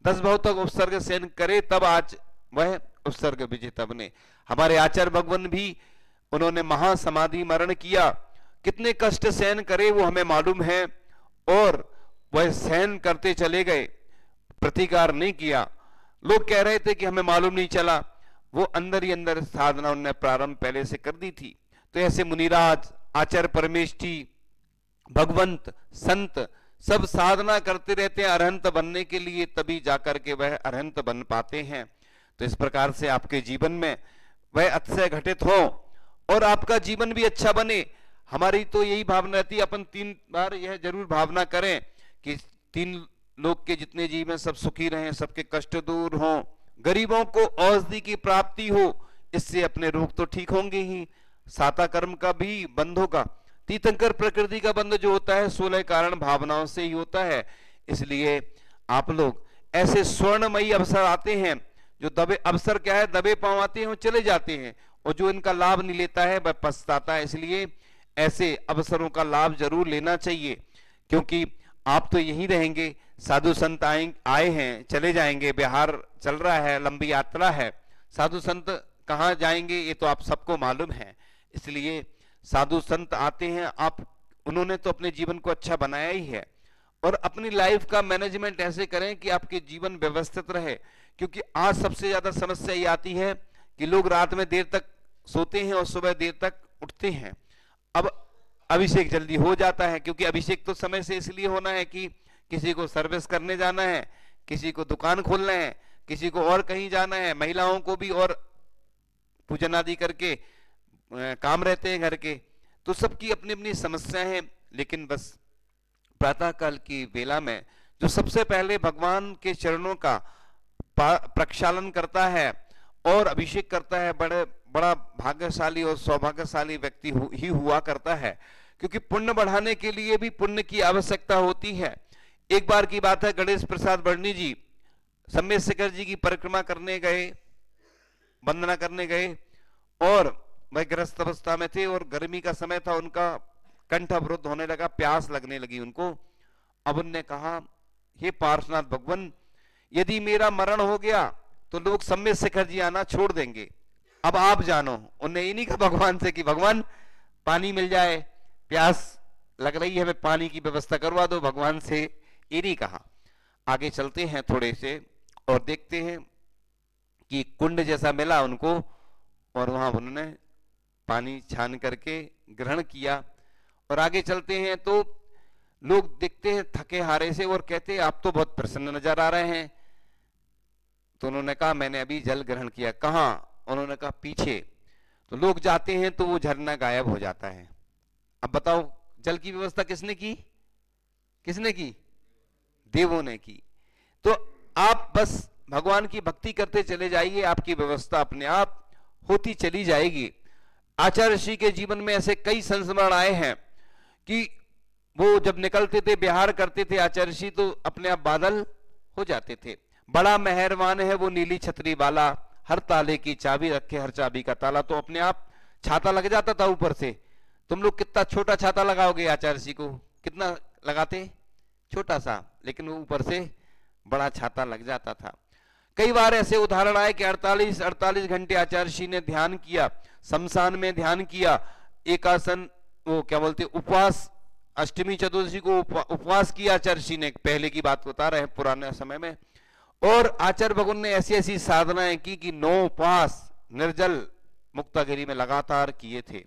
10 भाव तक उपसर्ग सहन करे, तब आज वह उपसर्ग विजेता बने। हमारे आचार्य भगवान भी, उन्होंने महासमाधि मरण किया, कितने कष्ट सहन करे वो हमें मालूम है, और वह सहन करते चले गए, प्रतिकार नहीं किया। लोग कह रहे थे कि हमें मालूम नहीं चला, वो अंदर ही अंदर साधना उन्होंने प्रारंभ पहले से कर दी थी। तो ऐसे मुनिराज, आचार्य परमेष्ठी, भगवंत, संत सब साधना करते रहते हैं अरहंत बनने के लिए, तभी जाकर के वह अरहंत बन पाते हैं। तो इस प्रकार से आपके जीवन में वह अतिशय घटित हो और आपका जीवन भी अच्छा बने। हमारी तो यही भावना रहती है, अपन 3 बार यह जरूर भावना करें कि 3 लोग के जितने जीव हैं सब सुखी रहें, सबके कष्ट दूर हों, गरीबों को औषधि की प्राप्ति हो, इससे अपने रोग तो ठीक होंगे ही, साता कर्म का भी बंद होगा। तीर्थंकर प्रकृति का बंध जो होता है 16 कारण भावनाओं से ही होता है। इसलिए आप लोग ऐसे स्वर्णमयी अवसर आते हैं, जो दबे अवसर क्या है, दबे पांव आते हैं वो चले जाते हैं, और जो इनका लाभ नहीं लेता है वह पछताता है। इसलिए ऐसे अवसरों का लाभ जरूर लेना चाहिए, क्योंकि आप तो यहीं रहेंगे, साधु संत आए हैं, चले जाएंगे, बिहार चल रहा है, लंबी यात्रा है, साधु संत कहाँ जाएंगे ये तो आप सबको मालूम है। इसलिए साधु संत आते हैं, आप उन्होंने तो अपने जीवन को अच्छा बनाया ही है, और अपनी लाइफ का मैनेजमेंट ऐसे करें कि आपके जीवन व्यवस्थित रहे। क्योंकि आज सबसे ज्यादा समस्या ये आती है कि लोग रात में देर तक सोते हैं और सुबह देर तक उठते हैं। अब अभिषेक जल्दी हो जाता है, क्योंकि अभिषेक तो समय से इसलिए होना है कि किसी को सर्विस करने जाना है, किसी को दुकान खोलना है, किसी को और कहीं जाना है, महिलाओं को भी और पूजन आदि करके काम रहते हैं घर के, तो सबकी अपनी अपनी समस्या है। लेकिन बस प्रातः काल की वेला में जो सबसे पहले भगवान के चरणों का प्रक्षालन करता है और अभिषेक करता है, बड़ा भाग्यशाली और सौभाग्यशाली व्यक्ति ही हुआ करता है। क्योंकि पुण्य बढ़ाने के लिए भी पुण्य की आवश्यकता होती है। एक बार की बात है, गणेश प्रसाद वर्णी जी सम्मेद शेखर जी की परिक्रमा करने गए, वंदना करने गए, और वह ग्रस्त अवस्था में थे और गर्मी का समय था, उनका कंठ अवरुद्ध होने लगा, प्यास लगने लगी उनको। अब उनने कहा, हे पार्श्वनाथ भगवान, यदि मेरा मरण हो गया तो लोग सम्मेद शेखर जी आना छोड़ देंगे, अब आप जानो। उन्हें ये नहीं कहा भगवान से कि भगवान पानी मिल जाए, प्यास लग रही है, हमें पानी की व्यवस्था करवा दो, भगवान से ये नहीं कहा। आगे चलते हैं थोड़े से और देखते हैं कि कुंड जैसा मिला उनको, और वहां उन्होंने पानी छान करके ग्रहण किया। और आगे चलते हैं तो लोग देखते हैं थके हारे से और कहते हैं आप तो बहुत प्रसन्न नजर आ रहे हैं। तो उन्होंने कहा मैंने अभी जल ग्रहण किया। कहाँ? उन्होंने कहा पीछे। तो लोग जाते हैं तो वो झरना गायब हो जाता है। अब बताओ जल की व्यवस्था किसने की? किसने की? देवों ने की। तो आप बस भगवान की भक्ति करते चले जाइए, आपकी व्यवस्था अपने आप होती चली जाएगी। आचार्य ऋषि के जीवन में ऐसे कई संस्मरण आए हैं कि वो जब निकलते थे, बिहार करते थे आचार्य ऋषि, तो अपने आप बादल हो जाते थे। बड़ा मेहरबान है वो नीली छतरी वाला, हर ताले की चाबी रखे हर चाबी का ताला। तो अपने आप छाता लग जाता था ऊपर से। तुम लोग कितना छोटा छाता लगाओगे आचार्य ऋषि को? कितना लगाते? छोटा सा, लेकिन वो ऊपर से बड़ा छाता लग जाता था। कई बार ऐसे उदाहरण आए कि 48 घंटे आचार्य ऋषि ने ध्यान किया, शमशान में ध्यान किया, एकासन वो क्या बोलते उपवास, अष्टमी चतुर्दशी को उपवास किया आचार्य ऋषि ने। पहले की बात बता रहे हैं, पुराने समय में। और आचार्य भगवान ने ऐसी ऐसी साधनाएं की कि 9 उपवास निर्जल मुक्तागिरी में लगातार किए थे।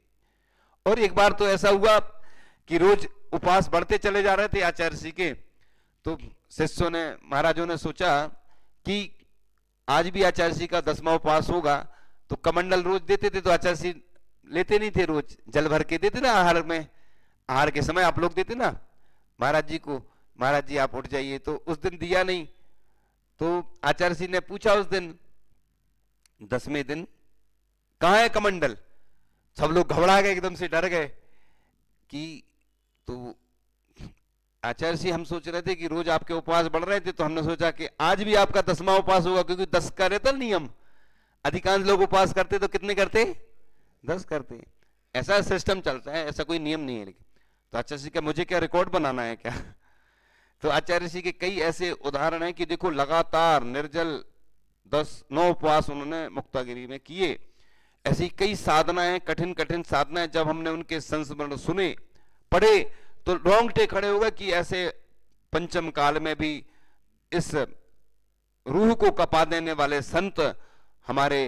और एक बार तो ऐसा हुआ कि रोज उपवास बढ़ते चले जा रहे थे आचार्य ऋषि के। तो शिष्यों ने, महाराजों ने सोचा कि आज भी आचार्य ऋषि का 10वां उपवास होगा, तो कमंडल रोज देते थे, तो आचार्य श्री लेते नहीं थे, रोज जल भर के देते ना आहार में, आहार के समय आप लोग देते ना महाराज जी को, महाराज जी आप उठ जाइए, तो उस दिन दिया नहीं। तो आचार्य श्री ने पूछा उस दिन 10वें दिन, कहां है कमंडल? सब लोग घबरा गए, एकदम से डर गए कि, तो आचार्य श्री हम सोच रहे थे कि रोज आपके उपवास बढ़ रहे थे, तो हमने सोचा कि आज भी आपका 10वां उपवास होगा, क्योंकि 10 का रहता नियम, अधिकांश लोग उपवास करते तो कितने करते? 10 करते। ऐसा सिस्टम चलता है, ऐसा कोई नियम नहीं है। लेकिन तो आचार्य श्री का मुझे क्या रिकॉर्ड बनाना है क्या? तो आचार्य श्री के कई ऐसे उदाहरण हैं कि देखो लगातार निर्जल 9 उपवास उन्होंने मुक्तागिरी में किए। ऐसी कई साधनाएं, कठिन कठिन साधनाएं, जब हमने उनके संस्मरण सुने, पढ़े, तो रोंगटे खड़े हो गए कि ऐसे पंचम काल में भी इस रूह को कपा देने वाले संत हमारे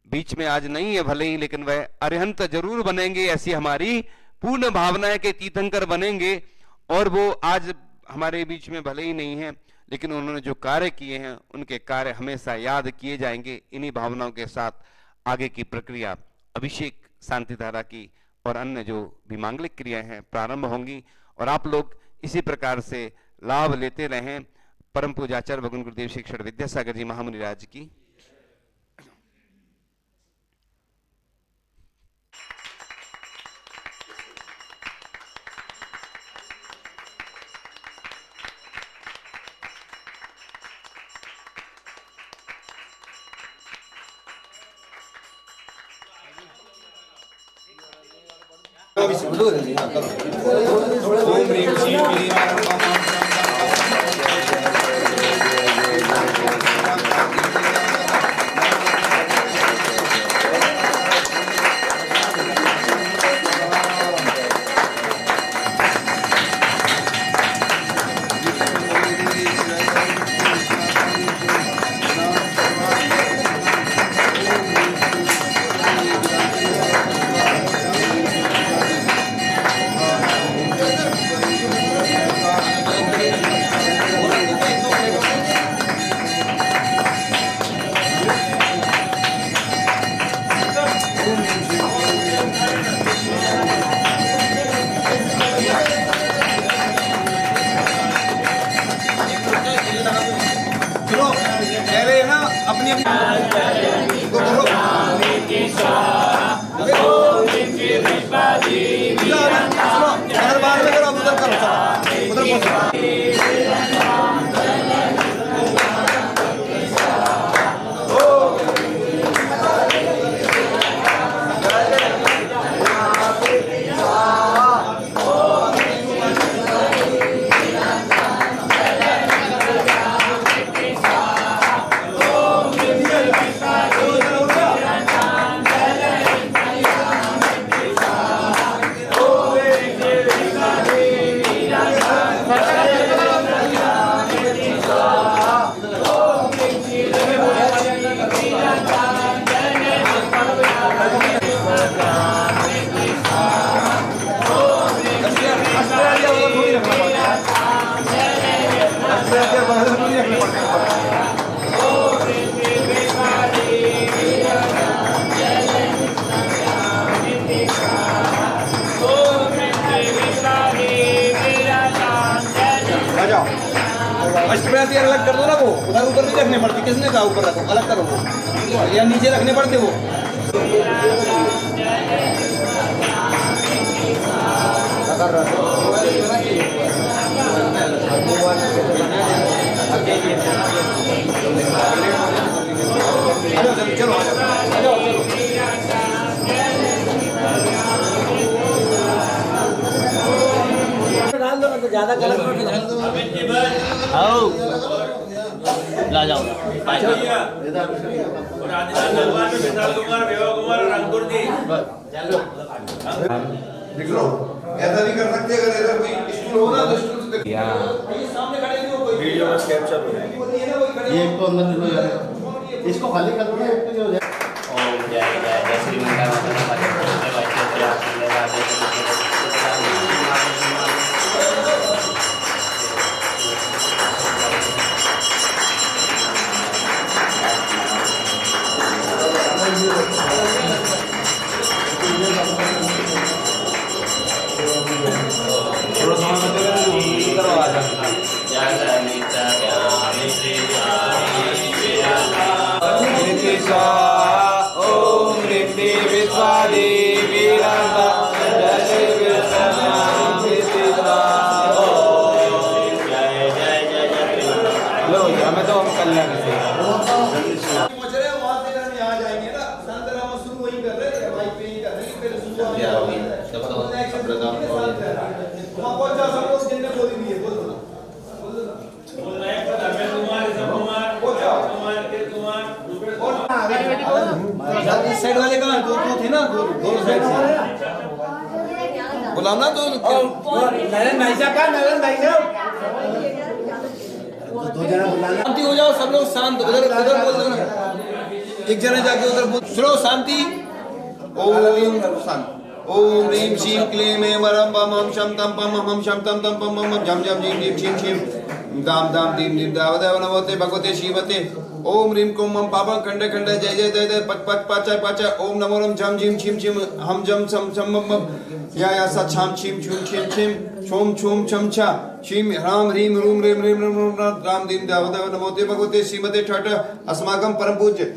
बीच में आज नहीं है भले ही, लेकिन वह अरिहंत जरूर बनेंगे, ऐसी हमारी पूर्ण भावना है कि तीर्थंकर बनेंगे। और वो आज हमारे बीच में भले ही नहीं है, लेकिन उन्होंने जो कार्य किए हैं उनके कार्य हमेशा याद किए जाएंगे। इन्हीं भावनाओं के साथ आगे की प्रक्रिया अभिषेक, शांति धारा की और अन्य जो भी मांगलिक क्रियाएं हैं प्रारंभ होंगी, और आप लोग इसी प्रकार से लाभ लेते रहें। परम पूज्याचार्य भगवान गुरुदेव शिक्षण विद्यासागर जी महामुनि राज की। अष्टप्रहती अलग कर दो ना, वो उधर ऊपर नहीं रखने पड़ती। किसने कहा ऊपर रखो? अलग करो वो, या नीचे रखने पड़ते वो। चलो डाल दो ना, तो ज्यादा गलत आओ ला जाओ देख लो, ऐसा नहीं कर सकते। अगर इधर कोई स्टूल होगा तो स्टूल से सामने खड़े नहीं हो, कोई वीडियो में कैप्चर हो जाएगा। ये एक तो अंदर हो जाएगा, इसको खाली कर दो ना, एक तो हो जाएगा। ओम जय जय जय श्री मंगल ओम ऋद्धि विश्वादेवी राधा जय विश्वनामिता लो हमें तो हम कल्याण से पहुंच रहे वहां से हम यहाँ जाएंगे ना संतराम शुरू वहीं कर रहे हैं भाई पे ही कर रहे हैं फिर शुरू वहां पहुंच जाओ सब लोग जिनने बोली भी है बोल दो इस साइड वाले कहाँ दो थे ना दोनों साइड से बुलाओ ना तो नरेंद्र भाई साहब का नरेंद्र भाई साहब शांति हो जाओ सब लोग शांत उधर उधर बोल दो ना एक जने जाके उधर बोल सुनो शांति ओम शांत ओम ह्रीं श्रीं क्लीं ऐं वरं बम हम शम तम पम हम शम तम तम पम हम झम झम झीं ढीं छीं छीं दाम दाम दीं दीं दावदेव नमोते भगवते शिवते ओम ह्रीं कुं मम पापं खंड खंड जय जय जय जय पच पच पच पच ओम नमो रम झम झीं छीं छीं हम जम सम सम मम या स छाम छीं छूं छीं छीं छोम छोम छम छा छीं ह्रां ह्रीं रूं ह्रीं ह्रीं राम दीं दावदेव नमोते भगवते शिवते ठठ अस्माकं परम पूज्य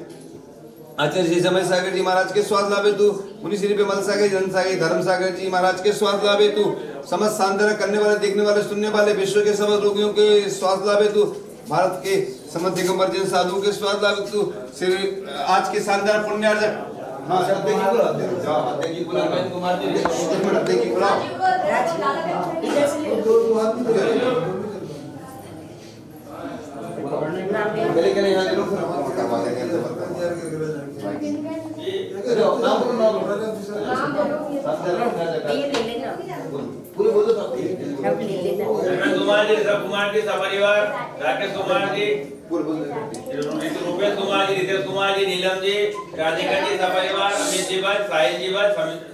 आचार्य श्री समय सागर जी महाराज के स्वाद लाभे तू मुनि श्री विमल सागर जन सागर धर्म सागर जी महाराज के स्वाद लाभे तू समस्त सांत्वना करने वाले देखने वाले सुनने वाले विश्व के समस्त रोगियों के स्वाद लाभे तू भारत के समस्त दिगंबर जन साधुओं के स्वाद लाभे तू श्री आज के शानदार पुण्यार्जन हाँ देखिए बोला देखिए बोला कुमार जी देखिए बोला पहले के यहाँ लोग करवा देंगे पूरे बोलो कुमार जी सब कुमार जी सपरिवार राकेश कुमार जी रूपेश कुमार जी रितेश कुमार जी नीलम जी राधिका जी सपरिवार अमित जी भट्ट साहिल जी भट्ट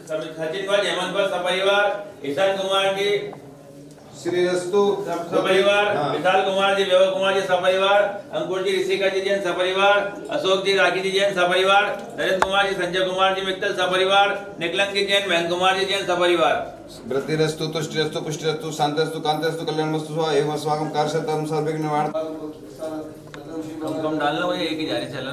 सचिन भट्ट हेमंत भट्ट सपरिवार ईशान कुमार जी श्री रस्तु सपरिवार विशाल कुमार जी वैभव कुमार जी सपरिवार अंकुर जी ऋषिका जी जैन सपरिवार अशोक जी राखी जी जैन सपरिवार नरेंद्र कुमार जी संजय कुमार जी मित्तल सपरिवार निकलंग जी जैन महेंद्र कुमार जी जैन सपरिवार वृद्धिरस्तु तुष्टिरस्तु पुष्टिरस्तु शांतिरस्तु कांतिरस्तु कल्याणमस्तु स्वा एवं स्वागम कार्य सर्वविघ्न निवारण हम डालना वही एक ही जारी चला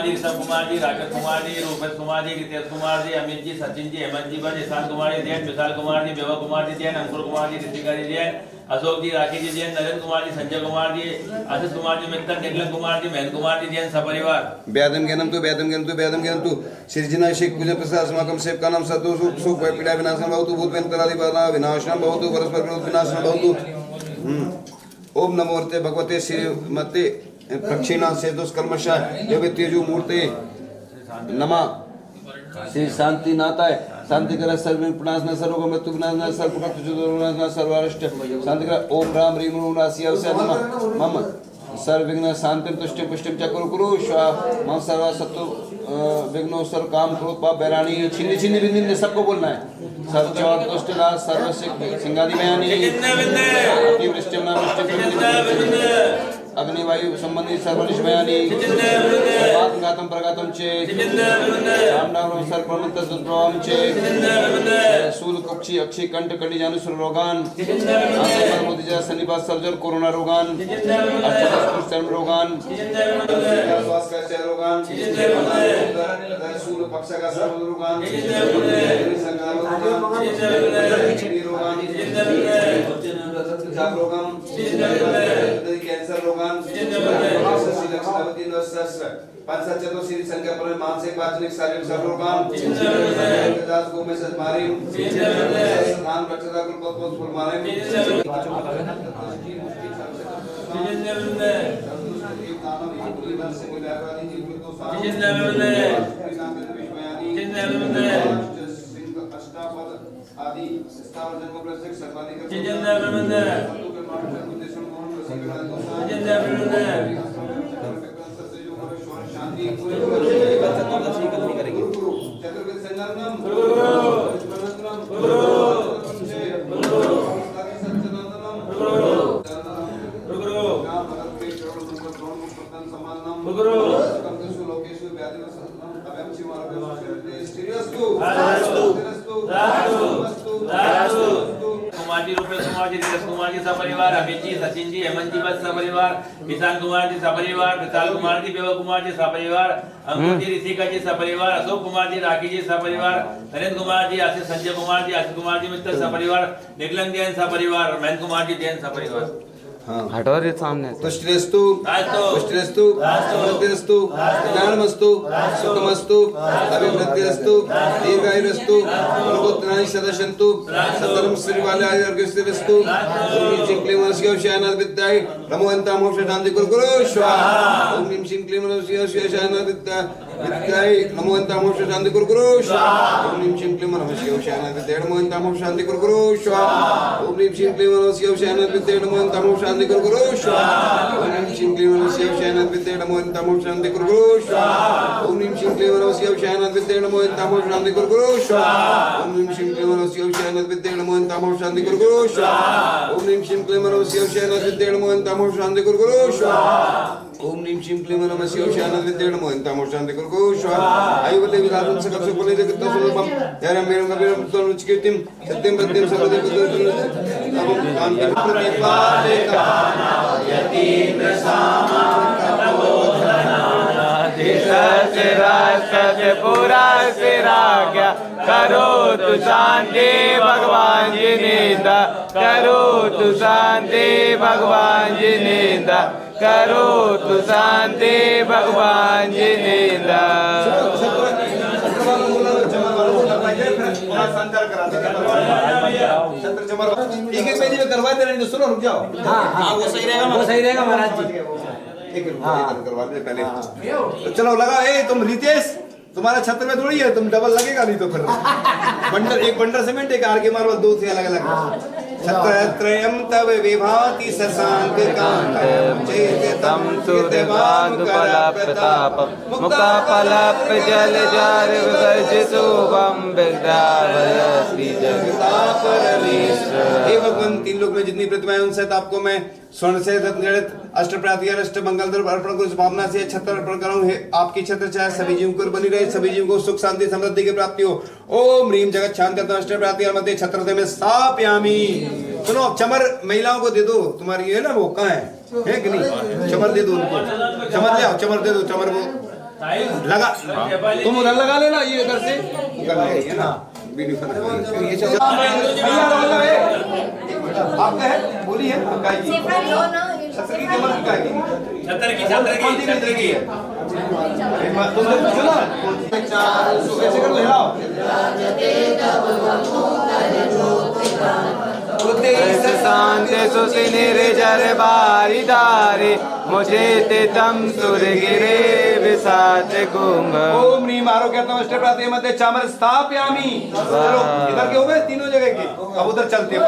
ऋषभ कुमार जी राकेश कुमार जी रूपेश कुमार जी रितेश कुमार जी अमित जी सचिन जी हेमंत जी भट्ट ईशान कुमार जी जैन विशाल कुमार जी वैभव कुमार जी जैन अंकुर कुमार जी ऋषिका जी जैन अशोक जी राखी जी जैन नरेंद्र कुमार जी संजय कुमार जी आशीष कुमार जी मित्तल निकलन कुमार जी महेंद्र कुमार जी जैन सपरिवार व्यादम ज्ञानम तु सृजना शेख पूजन प्रसाद अस्माकं सेवकानां सतो सुख पीड़ा विनाशनं भवतु भूत वेंतरादि बाधा विनाशनं भवतु परस्पर विरोध विनाशनं भवतु ओम नमो भगवते श्रीमते प्रक्षिणा से दुष्कर्मशा देव तेजो मूर्ते नमः श्री शांति नाथाय शांति कर सर्व विनाशना सर्व मृत्यु विनाशना सर्व विनाशना सर्वारिष्ट शांति कर ओम राम ह्रीं रूं रासिया नमः मम सर्व विघ्न शांतिं तुष्टिं पुष्टिं च कुरु कुरु स्वा मम सर्व शत्रु विघ्नो सर्व काम क्रोध पाप बैराणी छिन्नी छिन्नी बिंदी सबको बोलना है सर्व चौर तुष्टिला सर्व सिंगादि बयानी अतिवृष्टि नावृष्टि अग्निवायु संबंधी सर्वनिश बयानी घातम प्रघातम चे सामनावरम सर्वप्रमत्त दुष्प्रभावम चे सूल कुक्षी अक्षी कंठ कंडी जानुसुर रोगान मोदिजा सन्निपात सर्जर कोरोना रोगान चर्म रोगान स्वास्थ्य रोगान सूल पक्ष का सर्व रोगान रोगान कैंसर रोगान पंचचतुर्श्री संख्या पर मानसिक वाचनिक शारीरिक सर्व रोगान दास गो में सजमारी नाम रक्षदा कुल पद पद फूल मारे आदि स्थावर जन्म प्रत्यक्ष सर्वाधिक शांति चतुर्दशी कल करेंगे चतुर्वेद संगम कुमार जी रुपेश कुमार जी रितेश कुमार जी सपरिवार अमित जी सचिन जी हेमंत जी बस सपरिवार किसान कुमार जी सपरिवार विशाल कुमार जी बेवा कुमार जी सपरिवार अंकुर जी ऋषिका जी सपरिवार अशोक कुमार जी राखी जी सपरिवार नरेंद्र कुमार जी आशीष संजय कुमार जी आशीष कुमार जी मित्र सपरिवार निगलन जैन सपरिवार महेंद्र कुमार जी जैन सपरिवार हटो रे सामने से पुष्टिरस्तु पुष्टिरस्तु समृद्धिरस्तु ज्ञानमस्तु सुखमस्तु अभिवृद्धिरस्तु दीर्घायुरस्तु मनोपुत्राणि सदशन्तु सतरं श्रीवाले आयुर्गस्तिरस्तु ओम ह्रीं क्लीं मनस्यो शयनाद विद्याय नमोऽन्तां मोक्ष शांति गुरु स्वाहा ओम ह्रीं श्रीं क्लीं मनस्यो शयनाद विद्याय नमोऽन्तां मोक्ष शांति गुरु स्वाहा ओम ह्रीं श्रीं क्लीं मनस्यो शयनाद विद्याय नमोऽन्तां मोक्ष शांति गुरु स्वाहा ओम ह्रीं श्रीं क्लीं मनस्यो शयनाद विद्याय नमोऽन्तां मोक्ष शांति गुरु स्वाहा ओम ह्रीं श्रीं क्लीं मनस्यो शयनाद विद्याय नमोऽन्तां मोक्ष शांति गुरु स्वाहा ओम ह्रीं श्रीं क्लीं मनस्यो शयनाद विद्याय नमोऽन्तां मोक्ष शांति गुरु स्वाहा ओम ह्रीं श्रीं क्लीं मनस्यो शयनाद विद्याय नमोऽन्तां मोक्ष शांति गुरु स्वाहा ओम ह्रीं श्रीं क्लीं मनस्यो शयनाद विद्याय नमोऽन्तां मोक्ष शांति गुरु स्वाहा ओम ह्रीं श्रीं क्लीं मनस्यो शयनाद विद्याय नमोऽन्तां मोक्ष शांति गुरु स्वाहा आयुवले विलासं सकल सुकुले जगत्तो सुलभम यारं मेरं कबीरं तनुचकीर्तिं सत्यं प्रत्यं सबदेव अवं कांति प्रतिपादे कहना यतीन्द्र सामा पूरा सिरा गया करो तू शांति भगवान जी निंदा करो तू शांति भगवान जी निंदा करो तू शांति भगवान जी निंदा एक एक पेज में करवा दे रहे हैं सुनो रुक जाओ हाँ वो सही रहेगा महाराज जी एक करवा दे पहले चलो लगा तुम रितेश तुम्हारा छत्र में थोड़ी है तुम डबल लगेगा नहीं तो फिर बंडल एक बंडल सीमेंट एक आर के मार्बल दो से अलग अलग छत्रत्रयं तव विभाति शशांक कांतम चैतम सुदेवानुकल प्रताप मुक्ताफलप जल जार विवर्जितोभम विद्यावयस्ति जगताप रमेश्वर हे भगवान तीन लोक में जितनी प्रतिमाएं उन सहित आपको मैं स्वर्ण से जड़ित अष्ट प्राति अष्ट मंगल द्रव्य अर्पण को भावना से छत्र अर्पण करूं आपकी छत्र चाहे सभी जीवों को बनी रहे सभी जीवों को सुख शांति समृद्धि की प्राप्ति हो ओम ह्रीं जगत शांति अष्ट प्राति मध्य छत्र में स्थापयामि सुनो चमर महिलाओं को दे दो तुम्हारी है ना वो कहाँ है कि नहीं चमर दे दो उनको चमर ले आओ चमर दे दो चमर को लगा तुम उधर लगा लेना ये इधर से है ना आपका है बोली है छत्र की चमर की है तुम चलो ऐसे कर ले आओ शांति सुसिनिर जल बारी धारे मुझे ते तम सुर गिरे विसाच गुंग ओम ह्रीं आरोग्यतम अष्ट प्राति मध्य चामर स्थापयामि चलो इधर के हो गए तीनों जगह के अब उधर चलते हैं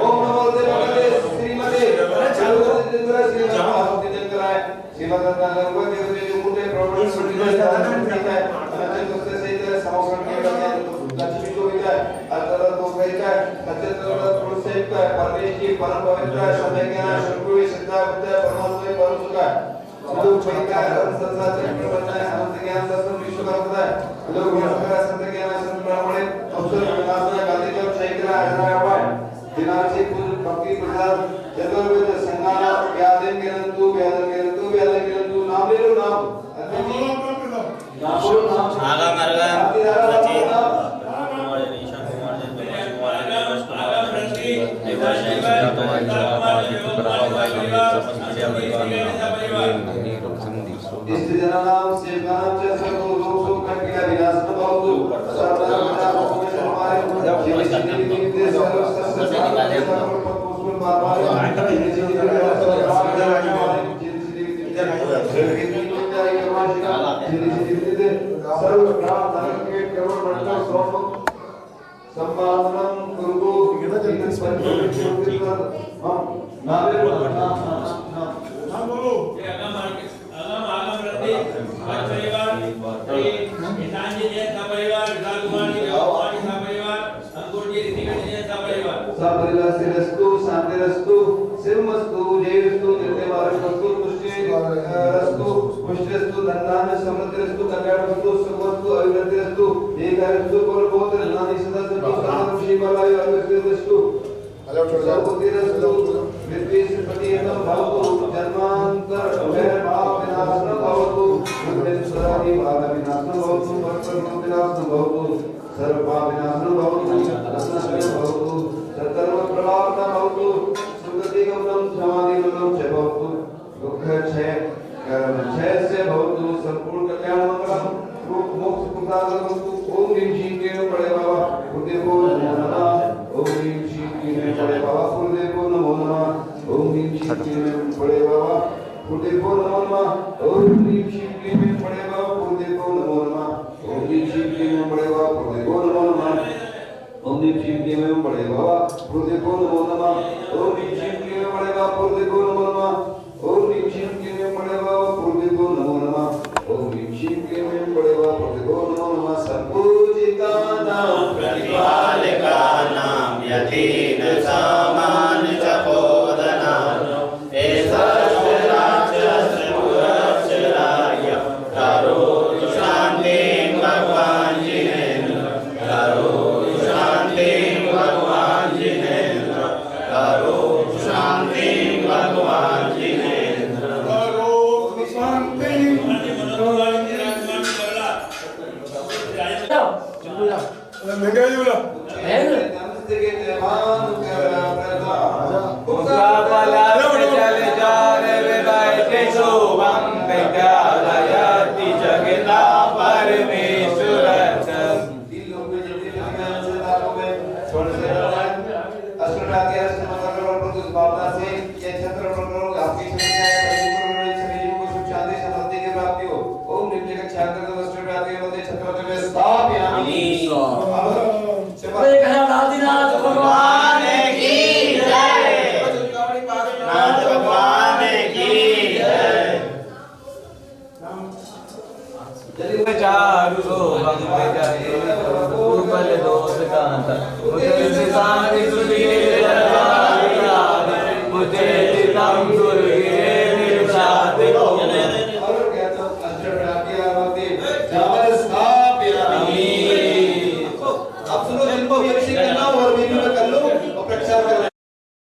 ओम नमो भगवते श्रीमते परमेश की परम पवित्र सदैज्ञान शंकुवी सिद्धा बुद्ध परमात्मा परम सुख लोग पैका संसार चक्र बनता है अनंत ज्ञान दर्शन विश्व का होता है लोग नमस्कार संत ज्ञान संत ब्राह्मणे अवसर विनाशना गांधी जो चैत्र आजरा हुआ दिनाची कुल भक्ति प्रसाद चतुर्वेद संगाना व्याधन गिरंतु नाम ले लो नाम आगा मरगा जननाम से गांव से सब लोग का विनाश न हो सर्वदा चारु गो बंद जाए, बल दोष कांता, मुझे